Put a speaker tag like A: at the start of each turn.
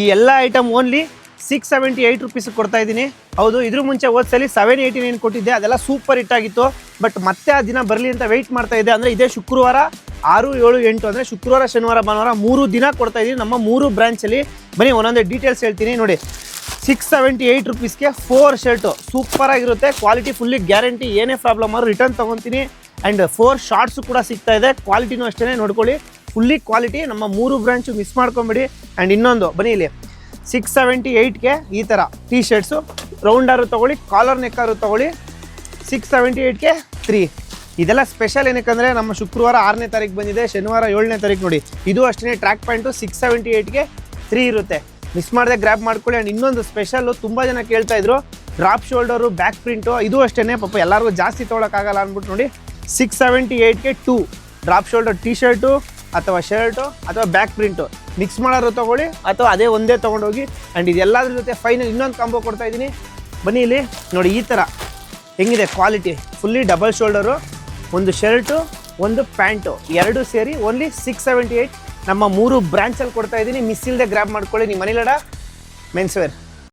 A: ಈ ಎಲ್ಲ item only 678 rupees ಕೊಡ್ತಾ ಇದ್ದೀನಿ. ಹೌದು, ಇದ್ರ ಮುಂಚೆ ಹೋದ್ಸಲಿ 789 ಕೊಟ್ಟಿದ್ದೆ, ಅದೆಲ್ಲ ಸೂಪರ್ ಹಿಟ್ ಆಗಿತ್ತು. ಬಟ್ ಮತ್ತೆ ಆ ದಿನ ಬರಲಿ ಅಂತ ವೆಯ್ಟ್ ಮಾಡ್ತಾ ಇದ್ದೆ. ಅಂದರೆ ಇದೇ ಶುಕ್ರವಾರ 6, 7, 8 ಅಂದರೆ ಶುಕ್ರವಾರ, ಶನಿವಾರ, ಭಾನುವಾರ 3 ದಿನ ಕೊಡ್ತಾ ಇದ್ದೀನಿ ನಮ್ಮ 3 ಬ್ರಾಂಚಲ್ಲಿ. ಬನ್ನಿ ಒಂದೊಂದೇ ಡೀಟೇಲ್ಸ್ ಹೇಳ್ತೀನಿ ನೋಡಿ. 678 ರುಪೀಸ್ಗೆ 4 ಶರ್ಟು ಸೂಪರಾಗಿರುತ್ತೆ. ಕ್ವಾಲಿಟಿ ಫುಲ್ಲಿ ಗ್ಯಾರಂಟಿ, ಏನೇ ಪ್ರಾಬ್ಲಮ್ ಆದ್ರೂ ರಿಟರ್ನ್ ತೊಗೊತೀನಿ. ಆ್ಯಂಡ್ 4 ಶಾರ್ಟ್ಸು ಕೂಡ ಸಿಗ್ತಾ ಇದೆ. ಕ್ವಾಲಿಟಿನೂ ಅಷ್ಟೇ ನೋಡ್ಕೊಳ್ಳಿ, ಫುಲ್ಲಿ ಕ್ವಾಲಿಟಿ. ನಮ್ಮ 3 ಬ್ರಾಂಚು ಮಿಸ್ ಮಾಡ್ಕೊಂಬಿಡಿ. ಆ್ಯಂಡ್ ಇನ್ನೊಂದು ಬನ್ನಿ ಇಲ್ಲಿ 678ಗೆ ಈ ಥರ ಟೀ ಶರ್ಟ್ಸು ರೌಂಡಾರು ತೊಗೊಳ್ಳಿ, ಕಾಲರ್ ನೆಕ್ಕಾರು ತೊಗೊಳ್ಳಿ. 678ಗೆ 3. ಇದೆಲ್ಲ ಸ್ಪೆಷಲ್ ಏನಕ್ಕಂದರೆ ನಮ್ಮ ಶುಕ್ರವಾರ 6ನೇ ತಾರೀಕು ಬಂದಿದೆ, ಶನಿವಾರ 7ನೇ ತಾರೀಕು ನೋಡಿ. ಇದು ಅಷ್ಟೇ ಟ್ರ್ಯಾಕ್ ಪ್ಯಾಂಟು 678ಗೆ 3 ಇರುತ್ತೆ. ಮಿಸ್ ಮಾಡದೆ ಗ್ರ್ಯಾಬ್ ಮಾಡ್ಕೊಳ್ಳಿ. ಆ್ಯಂಡ್ ಇನ್ನೊಂದು ಸ್ಪೆಷಲ್ಲು, ತುಂಬ ಜನ ಕೇಳ್ತಾಯಿದ್ರು, ಡ್ರಾಪ್ ಶೋಲ್ಡರು, ಬ್ಯಾಕ್ ಪ್ರಿಂಟು. ಇದು ಅಷ್ಟೇ ಪಾಪ ಎಲ್ಲರಿಗೂ ಜಾಸ್ತಿ ತೊಗೊಳಕ್ಕಾಗಲ್ಲ ಅಂದ್ಬಿಟ್ಟು ನೋಡಿ 678ಗೆ 2 ಡ್ರಾಪ್ ಶೋಲ್ಡರ್ ಟೀ ಶರ್ಟು ಅಥವಾ ಶರ್ಟು ಅಥವಾ ಬ್ಯಾಕ್ ಪ್ರಿಂಟು ಮಿಕ್ಸ್ ಮಾಡೋರು ತೊಗೊಳ್ಳಿ, ಅಥವಾ ಅದೇ ಒಂದೇ ತೊಗೊಂಡೋಗಿ. ಆ್ಯಂಡ್ ಇದೆಲ್ಲದ್ರ ಜೊತೆ ಫೈನಲ್ ಇನ್ನೊಂದು ಕಾಂಬೋ ಕೊಡ್ತಾ ಇದ್ದೀನಿ. ಬನ್ನಿ ಇಲ್ಲಿ ನೋಡಿ, ಈ ಥರ ಹೆಂಗಿದೆ ಕ್ವಾಲಿಟಿ. ಫುಲ್ಲಿ ಡಬಲ್ ಶೋಲ್ಡರು, ಒಂದು ಶರ್ಟು, ಒಂದು ಪ್ಯಾಂಟು, 2 ಸೇರಿ ಓನ್ಲಿ 678 ನಮ್ಮ 3 ಬ್ರಾಂಚಲ್ಲಿ ಕೊಡ್ತಾ ಇದ್ದೀನಿ. ಮಿಸ್ ಇಲ್ಲದೆ ಗ್ರ್ಯಾಬ್ ಮಾಡ್ಕೊಳ್ಳಿ. ನಿಮ್ಮ ಮನೇಲಡ ಮೆನ್ಸ್ ವೇರ್.